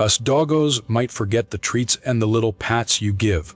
Us doggos might forget the treats and the little pats you give,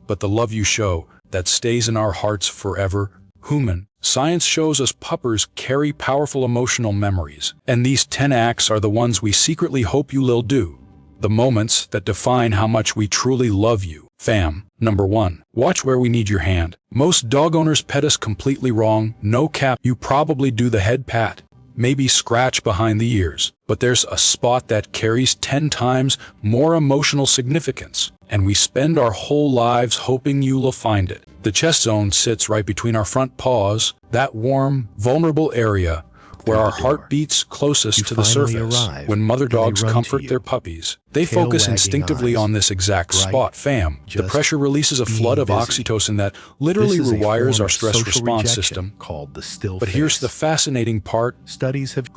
but the love you show, that stays in our hearts forever. Human. Science shows us puppers carry powerful emotional memories, and these 10 acts are the ones we secretly hope you'll do. The moments that define how much we truly love you. Fam. Number 1. Watch where we need your hand. Most dog owners pet us completely wrong. No cap. You probably do the head pat, maybe scratch behind the ears, but there's a spot that carries 10 times more emotional significance, and we spend our whole lives hoping you'll find it. The chest zone sits right between our front paws, that warm, vulnerable area where our heart beats closest to the surface. When mother dogs comfort their puppies, they focus instinctively on this exact spot. Fam. The pressure releases a flood of oxytocin that literally rewires our stress response system. But here's the fascinating part.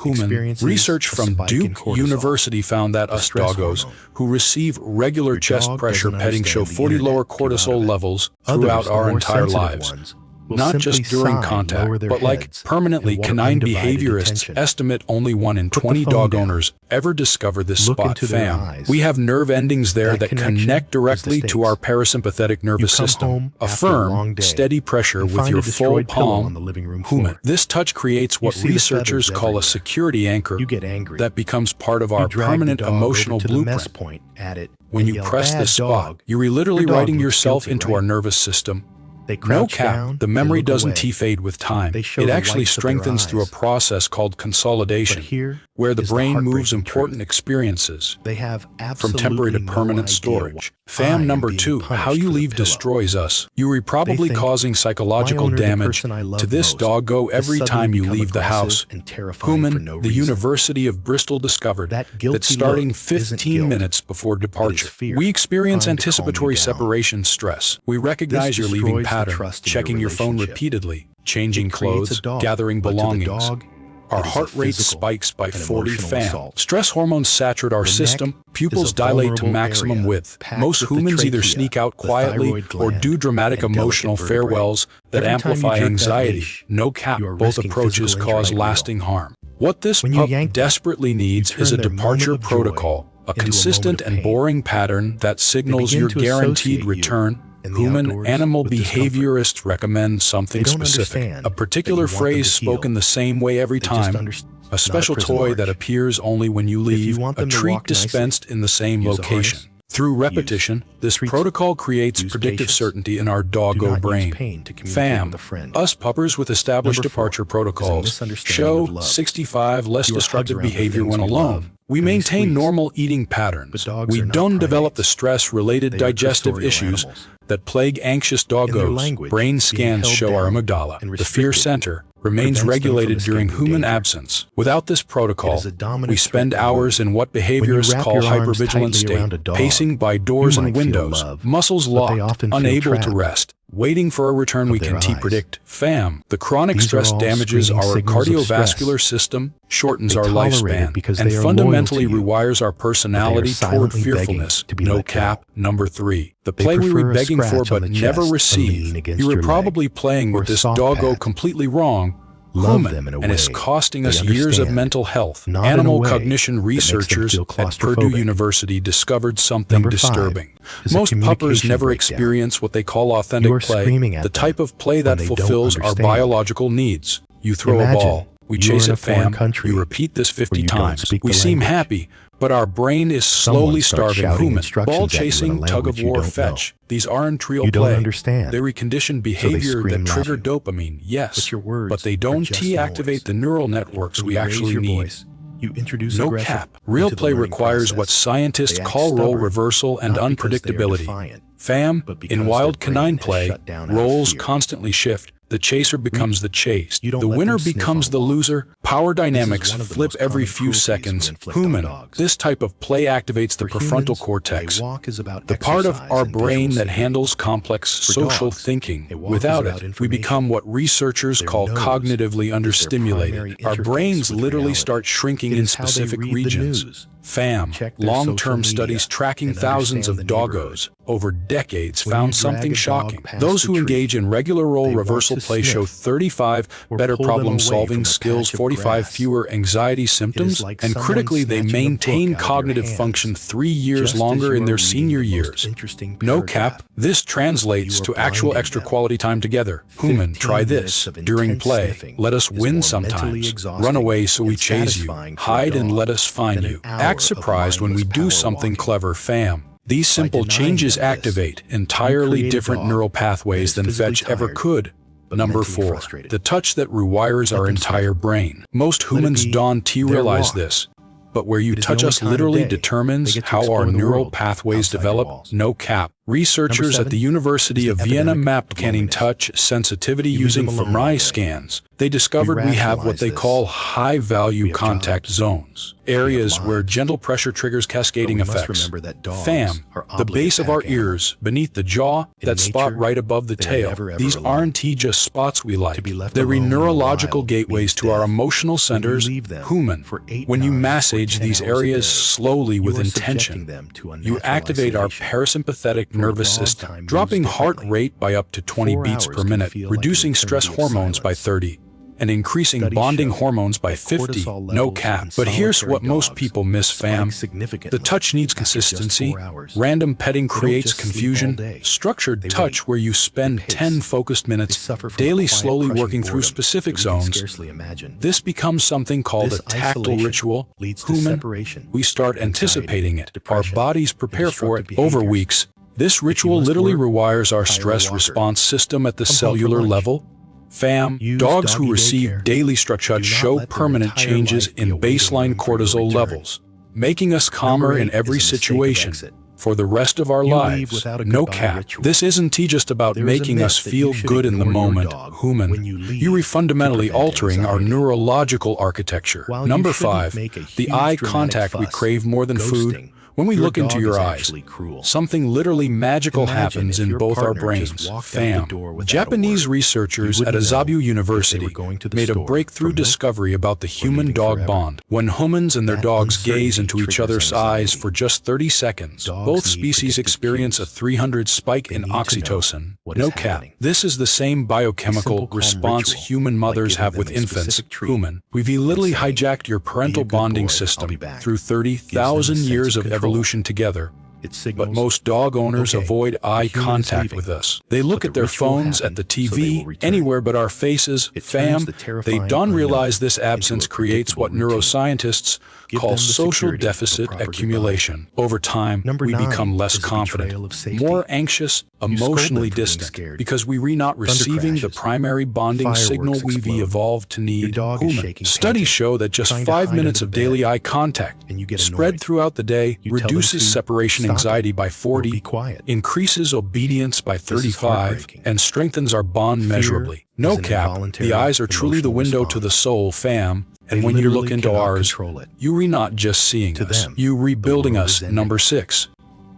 Human. Research from Duke University found that us doggos who receive regular chest pressure petting show 40 lower cortisol levels throughout our entire lives. Not just during contact, but like permanently. Canine behaviorists estimate only 1 in 20 dog owners ever discover this spot. Fam. We have nerve endings there that connect directly to our parasympathetic nervous system. A firm, steady pressure with your full palm. Human. This touch creates what researchers call a security anchor that becomes part of our permanent emotional blueprint. When you press this spot, you're literally writing yourself into our nervous system. No cap, the memory doesn't fade with time. It actually strengthens through a process called consolidation, where the brain moves important experiences from temporary to permanent storage. Fam. Number 2, how you leave destroys us. You are probably causing psychological damage to this doggo every time you leave the house. Human. The University of Bristol discovered that starting 15 minutes before departure, we experience anticipatory separation stress. We recognize your leaving pattern, checking your phone repeatedly, changing clothes, gathering belongings. Our heart rate spikes by 40. Fam. Stress hormones saturate our system, pupils dilate to maximum width. Most humans either sneak out quietly or do dramatic emotional farewells that amplify anxiety. No cap, both approaches cause lasting harm. What this pup desperately needs is a departure protocol, a consistent and boring pattern that signals your guaranteed return. Human. Animal behaviorists recommend something specific, a particular phrase spoken the same way every time, a special toy that appears only when you leave, a treat dispensed in the same location. Through repetition, this protocol creates predictive certainty in our doggo brain. Fam. Us puppers with established departure protocols show 65 less destructive behavior when alone. We maintain normal eating patterns. We don't develop the stress-related digestive issues that plague anxious doggos. Brain scans show our amygdala, the fear center, remains regulated during human absence. Without this protocol, we spend hours in what behaviorists call hypervigilant state, pacing by doors and windows, muscles locked, unable to rest, waiting for a return we can predict. Fam. The chronic stress damages our cardiovascular system, shortens our lifespan, and fundamentally rewires our personality toward fearfulness. No cap. Number 3. The play we were begging for but never received. You were probably playing with this doggo completely wrong. Human, and it's costing us years of mental health. Animal cognition researchers at Purdue University discovered something disturbing. Most puppers never experience what they call authentic play, the type of play that fulfills our biological needs. You throw a ball, we chase it. Fam. You repeat this 50 times. We seem happy, but our brain is slowly starving. Human. Ball chasing, tug of war, fetch. These aren't real play. They recondition behavior that trigger dopamine, yes, but they don't activate the neural networks we actually need. No cap. Real play requires what scientists call role reversal and unpredictability. Fam. In wild canine play, roles constantly shift. The chaser becomes the chased. The winner becomes the loser. Power dynamics flip every few seconds. Human. This type of play activates the prefrontal cortex, the part of our brain that handles complex social thinking. Without it, we become what researchers call cognitively understimulated. Our brains literally start shrinking in specific regions. Fam. Long-term studies tracking thousands of doggos over decades found something shocking. Those who engage in regular role reversal play show 35 better problem-solving skills, 45 fewer anxiety symptoms, and critically, they maintain cognitive function 3 years longer in their senior years. No cap, this translates to actual extra quality time together. Human, try this. During play, let us win sometimes. Run away so we chase you. Hide and let us find you. Act surprised when we do something clever, fam. These simple changes activate entirely different neural pathways than fetch ever could. Number 4. The touch that rewires our entire brain. Most humans don't realize this, but where you touch us literally determines how our neural pathways develop. No cap. Researchers at the University of Vienna mapped canine touch sensitivity using fMRI scans. They discovered we have what they call high-value contact zones, areas where gentle pressure triggers cascading effects. Fam, the base of our ears, beneath the jaw, that spot right above the tail, these aren't just spots we like. They're neurological gateways to our emotional centers. Human, when you massage these areas slowly with intention, you activate our parasympathetic nervous system, dropping heart rate by up to 20 beats per minute, reducing stress hormones by 30, and increasing bonding hormones by 50. No cap. But here's what most people miss, fam. The touch needs consistency. Random petting creates confusion. Structured touch, where you spend 10 focused minutes daily slowly working through specific zones. This becomes something called a tactile ritual. Human, we start anticipating it. Our bodies prepare for it over weeks. This ritual literally rewires our stress response system at the cellular level. Fam, dogs who receive daily touch show permanent changes in baseline cortisol levels, making us calmer in every situation for the rest of our lives. No cap. This isn't just about making us feel good in the moment. Human, you're fundamentally altering our neurological architecture. Number 5, the eye contact we crave more than food. When we look into your eyes, something literally magical happens in both our brains. Fam, Japanese researchers at Azabu University made a breakthrough discovery about the human-dog bond. When humans and their dogs gaze into each other's eyes for just 30 seconds, both species experience a 300 spike in oxytocin. No cap. This is the same biochemical response human mothers have with infants. Human, we've literally hijacked your parental bonding system through 30,000 years of evolution together. But most dog owners avoid eye contact with us. They look at their phones, at the TV, anywhere but our faces. Fam, they don't realize this absence creates what neuroscientists call social deficit accumulation. Over time, we become less confident, more anxious, emotionally distant, because we're not receiving the primary bonding signal we've evolved to need. Human. Studies show that just 5 minutes of daily eye contact, spread throughout the day, reduces separation anxiety by 40, increases obedience by 35, and strengthens our bond measurably. No cap, the eyes are truly the window to the soul, fam. And when you look into ours, you're not just seeing us, you're rebuilding us. Number 6.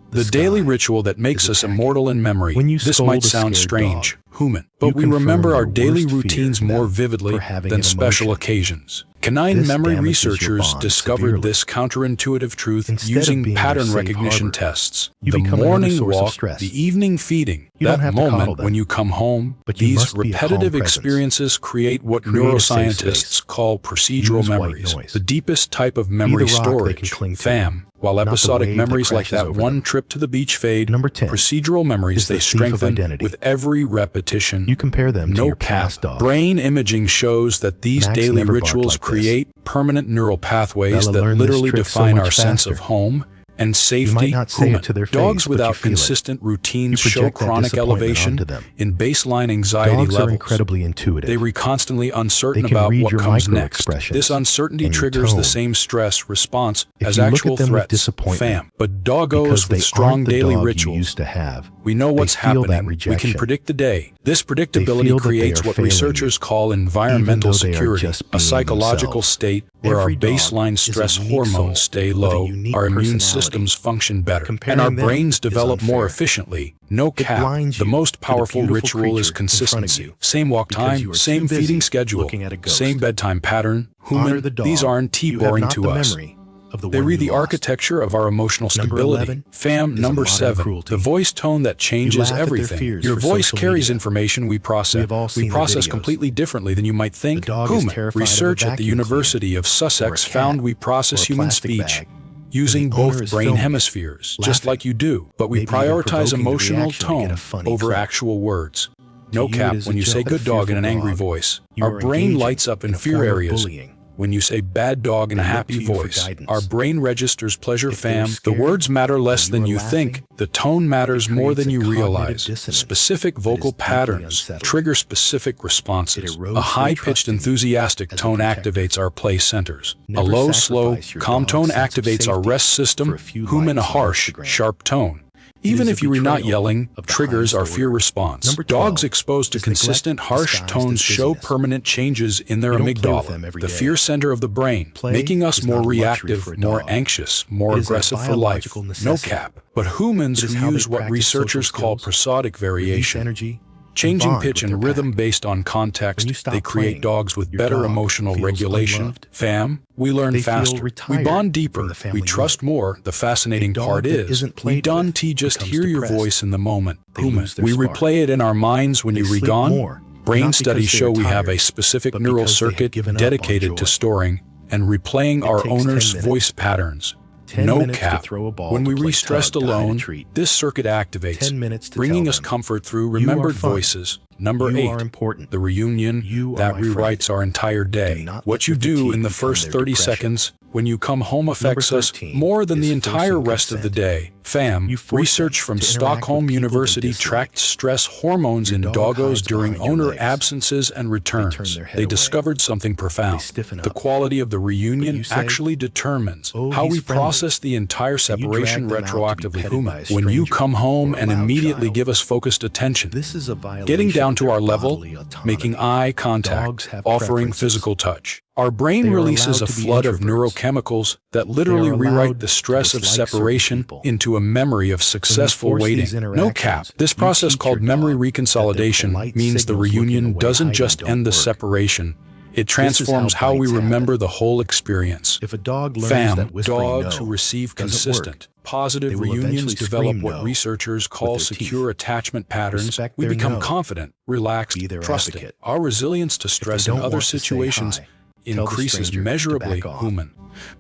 The daily ritual that makes us immortal in memory. This might sound strange, human, but we remember our daily routines more vividly than special occasions. Canine memory researchers discovered this counterintuitive truth using pattern recognition tests. The morning walk, the evening feeding, that moment when you come home, these repetitive experiences create what neuroscientists call procedural memories, the deepest type of memory storage. Fam, while episodic memories like that one trip to the beach fade, procedural memories, they strengthen with every repetition. You compare them to No your cap. past dog. Brain imaging shows that these Max daily never barked rituals like this. create permanent neural pathways Bella that learned this literally trick so define much our sense faster. of home and safety. might not say it Human. to their face, Dogs but without you feel it. consistent routines You show project that chronic disappointment elevation onto them. in baseline anxiety Dogs are levels. incredibly intuitive. They are constantly uncertain They can about read what your comes next. microexpressions This uncertainty and your triggers tone. the same stress response If as you look actual at them with threats. disappointment, Fam. But because doggos they with strong aren't the daily dog you rituals. used to have. We know what's feel that happening. We can rejection. predict the day. This They predictability feel that they creates are what failing researchers you, call environmental even though they are security, just a being psychological themselves. state where Every our dog baseline is a stress unique hormones soul stay with a low, unique our immune personality. systems function better, Comparing and our them brains is develop more unfair. efficiently. No cap. blinds The you most to the powerful beautiful ritual is creature in front of consistency. you, Same walk because you time, are same too busy feeding schedule, looking at a ghost. same bedtime pattern. Honor Human, the dog. these aren't You have boring not to the us. memory of the They one read you the lost. architecture of our emotional Number stability. 11 Fam, is a number modern 7, cruelty. the voice tone that changes laugh at their everything. fears Your for voice social carries media. information we process. We have all seen the process videos. completely differently than you might think. The dog is Human terrified of a research at the vacuum University of Sussex or a cat found we or process a human plastic speech bag, using and the owner both is brain filming it, hemispheres, just laughing, like you do, but we maybe even prioritize provoking the emotional reaction to get a tone funny over clip. actual words. To No you, it cap, is a when you say joke. good dog in an angry Dog. voice, You our are brain engaging lights up in in a fear form of areas. bullying. When you say bad dog in a They look happy to you for voice, guidance. our brain registers pleasure. If they're Fam, the scared words matter less and than are you laughing, think. The tone matters it more than creates a you cognitive realize. dissonance Specific that vocal is deeply patterns unsettling. trigger specific responses. It erodes A their high-pitched, trust in you enthusiastic as a tone protector. activates our play centers. A Never low, slow, sacrifice your calm dog's tone sense of activates our safety rest for system. a few Human, a likes on harsh, Instagram. sharp tone. It Even is if a you are not betrayal yelling, of the triggers our highest fear order. response. Number Dogs 12 exposed to is neglect consistent harsh disguised tones as show busyness. permanent changes in their You don't play with amygdala, them every the day. fear center of the brain, Play making us is more not a luxury reactive, for a more dog. anxious, more It is a aggressive for life. biological No necessity. cap. But humans It is who how they use what practice researchers social call skills, prosodic release variation, energy, changing bond pitch with and their rhythm pack. based on context, When you stop they create playing, dogs with your better dog emotional feels regulation. unloved. Fam, we learn They feel faster. We retired bond from deeper. the family We trust more. The fascinating A dog part that is, isn't we played don't with just becomes hear your depressed. voice in the moment. They Human. lose their We spark. replay it in our minds when They you sleep regone. more, Brain not studies because they show are we have a tired, specific but neural because they have circuit given up on dedicated to joy. storing and replaying It our takes 10 owner's minutes. voice patterns. 10 No minutes to cap. throw a ball When to we play re-stressed tug to hide a alone, treat. this circuit activates, 10 minutes to bringing tell us them, comfort through "You are remembered fun. voices. Number You 8, are important. the reunion You are that my friend. rewrites our entire day. Do not What let you your do fatigue in the become first their 30 depression. seconds when you come home affects us 13 more than is the entire forcing rest of the consent. day. Fam, You force research them from to interact Stockholm with people they University dislike. tracked stress hormones Your in dog doggos hides during behind your owner legs. absences and returns. their head They away. discovered something profound. They stiffen The up. quality of the reunion you say, actually determines "Oh, how he's we friendly." process the entire And you separation drag them out to be retroactively. petted Human. by a When you stranger come home or a and loud immediately child. give us focused attention, This is a violation getting down of to their our level, bodily autonomy. making eye Dogs contact, have offering preferences. physical touch. Our brain They are releases a allowed to be flood of introverts. neurochemicals that literally They are rewrite allowed the to stress of dislike certain separation people. into a memory of successful force waiting. these No cap. interactions, This you process teach called your memory dog that reconsolidation their polite means the signals looking reunion away doesn't hiding just don't end the work. separation. It This is transforms how how we bites remember happen. the whole experience. If a dog learns Fam, that whispering dogs no who receive doesn't consistent, work, positive they will reunions eventually develop scream what no researchers call their teeth. secure attachment patterns. Respect We their become no. confident, relaxed, Be their trusting. advocate. Our resilience to If they stress in don't other want to say situations hi, tell the increases stranger to measurably. back off. Human.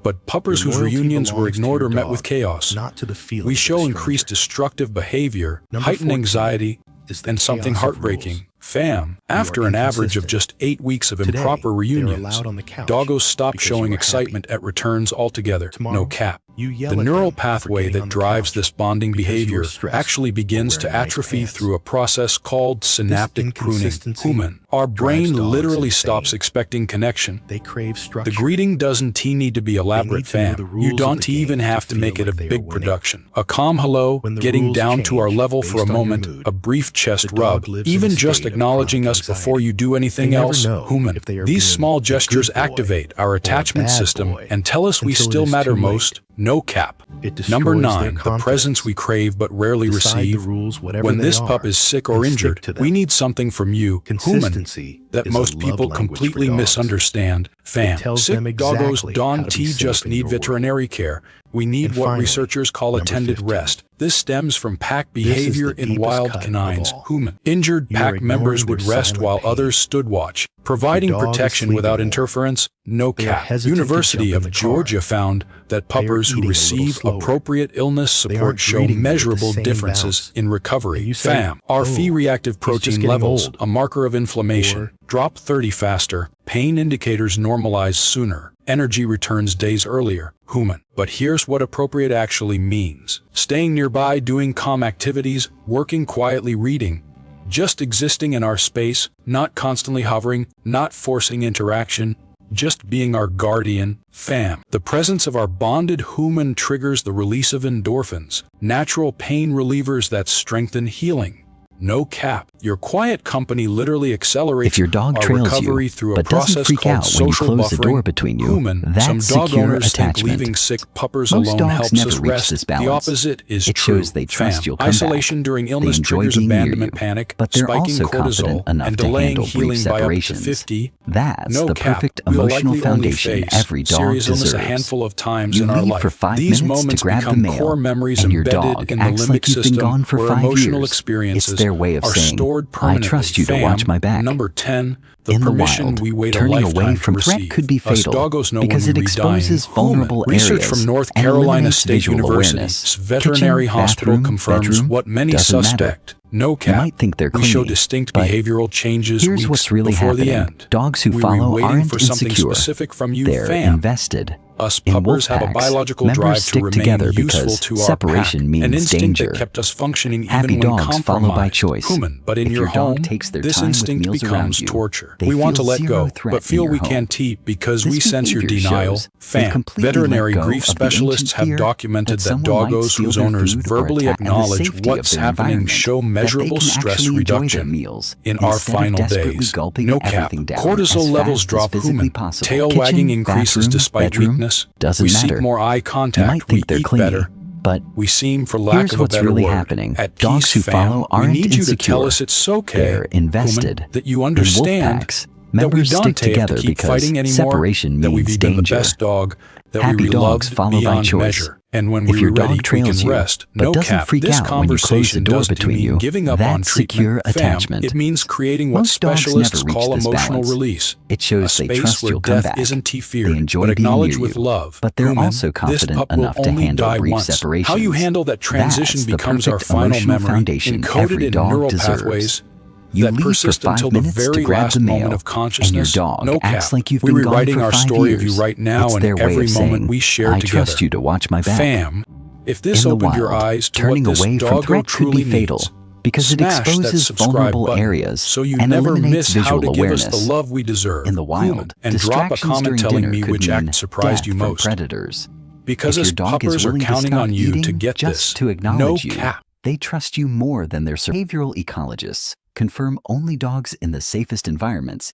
But puppers Your whose loyalty reunions were belongs to ignored your or met dog, with chaos, not to the feelings we of show a increased stranger. destructive behavior, Number heightened 14 anxiety, is the and something chaos of heartbreaking. rules. Fam, You are after an average of inconsistent. just 8 weeks of Today, improper they are reunions, allowed on the couch doggos stop because showing you are excitement at returns altogether. Tomorrow, No cap. you yell The at neural them for pathway getting that on the drives couch this bonding because you are behavior stressed actually begins or to wearing nice atrophy pants. through a process called synaptic pruning. inconsistency Human. Our drives brain dogs literally insane. stops expecting connection. They crave structure. The greeting doesn't need to be elaborate, need to know fam. the rules You of don't the game even to have to feel make it like a they are big winning. production. A calm hello, When the getting rules down to our change level for a based on your moment, mood, a brief chest the dog rub, lives in a even state just of acknowledging us chronic before anxiety. you do anything They never else. know Human. if they are These being small a gestures good boy activate our or a attachment bad system boy and tell us we until it still is matter too late. most. No cap. It destroys Number their 9, the confidence. presents we crave but rarely Decide receive. the rules, whatever When they this pup are, is sick or and stick injured, to them. we need something from you, human, Consistency that is a most love people language for completely dogs. misunderstand. Fam, It tells sick them doggos exactly don't how to be just safe in need your world. veterinary care. We need And what finally, researchers call number attended 15. rest. This stems from pack This is behavior the in deepest wild cut of canines. all. Human. Injured You are pack members ignoring would their rest silent while pain. others stood watch, providing Your dog is protection sleeping without more. interference. No They are cap. hesitant to University jump in of the car. Georgia found that puppers eating who a little receive slower. appropriate illness They support aren't show greeting you with the measurable same differences bounce. in recovery. And you say, Fam, our "Oh, Phe-reactive he's just protein getting levels, old." a marker of inflammation, Or, drop 30 faster, pain indicators normalize sooner, energy returns days earlier. Human. But here's what appropriate actually means. Staying nearby, doing calm activities, working quietly, reading. Just existing in our space, not constantly hovering, not forcing interaction, just being our guardian. Fam. The presence of our bonded human triggers the release of endorphins, natural pain relievers that strengthen healing. No cap. Your quiet company literally accelerates If your dog our trails recovery you, through a but doesn't process freak called out when you social close the door buffering. between you, Human. that's Some dog secure owners think attachment. leaving sick puppers Most alone dogs helps never us reach rest. this The balance. opposite is It true. shows they trust Fam. you'll come Isolation back. during They illness enjoy triggers being near abandonment you, panic, but they're spiking also confident cortisol, enough and to delaying handle brief healing by up to separations. 50. That's No the cap. perfect We'll emotional likely only foundation face every dog serious illness deserves. a handful of times You in our leave life. for 5 These minutes moments to grab the become mail, core memories and your embedded dog in the acts limbic like you've been system gone for where 5 emotional years. experiences It's their way of are saying, stored I permanently. trust you to Fam. watch my back. Number 10. The In the permission wild, we wait a turning lifetime away to from threat receive. could be Us fatal doggos know because when it we exposes redying. vulnerable Research areas from North and Carolina eliminates State visual University's awareness. veterinary Kitchen, hospital bathroom, confirms bedroom, what many doesn't matter. suspect. No You cap. might think they're We show cleaning, distinct but behavioral changes here's weeks what's really before the happening. end. Dogs who We follow were waiting aren't for something insecure. specific from you, They're fam. invested. Us In puppers wolf have a packs, biological members drive to stick remain together useful because to our separation pack, means an instinct danger. that kept us functioning Happy even when dogs compromised. follow by choice. Human, but in If your your dog home, takes their this time with instinct meals around becomes you, torture. they We want to feel let zero go, threat but feel in your we home. can't eat because This we sense your behavior denial. shows they've Fam. completely Veterinary let go grief of the specialists ancient have fear documented that that someone might doggos steal whose their owners food or verbally attack, and the acknowledge safety of what's their happening environment, show that they measurable can stress actually enjoy their reduction. meals In our instead of final desperately days, gulping no cap, everything down cortisol as levels fast drop. as physically Human, possible. tail Kitchen, wagging increases bathroom, despite bedroom, weakness. doesn't We matter. seek more eye You contact. might think We they're eat clingy, better. but We seem, for lack here's of a what's better really word, happening. at Dogs peace, who fam. follow We aren't need you to tell insecure. us it's okay, They're invested. human, that you In understand wolf packs, that we members don't stick have together to keep because fighting anymore, separation that we've means been the danger. best dog, that Happy we dogs loved follow by beyond choice. measure. And when If we your were dog ready, we trails can you, rest. but No doesn't cap. freak This out when you close the conversation door doesn't between mean you, giving up on that's treatment. secure Fam, attachment. it means creating what Most dogs specialists never reach call this emotional balance. release. It shows A they space trust where you'll come death back. isn't feared, They enjoy but being acknowledged near with you, love. but they're Human, also this confident pup will enough to only handle die brief once. separations. How you handle that transition That's the becomes our perfect final emotional memory, foundation encoded every in dog neural deserves. pathways You that leave for persist 5 until the minutes to very grab last the mail, moment of consciousness. and your dog No acts cap. like you've We're been gone rewriting for our 5 story of years. you right now, It's and their way every of moment saying, we share I together. trust you to watch my back. Fam, if this In the opened your wild, eyes to turning what this away from doggo threat could truly be fatal needs, because it smash that exposes subscribe vulnerable button areas so you and never eliminates miss how visual to give awareness. us the love we deserve. In the wild, Human, and drop a distractions comment during telling dinner me could which mean act surprised death you from most. predators. Because If us your dog is puppers are willing to counting stop on you to eating get just this. to No acknowledge you, cap. they trust you more than their behavioral ecologists confirm only dogs in the safest environments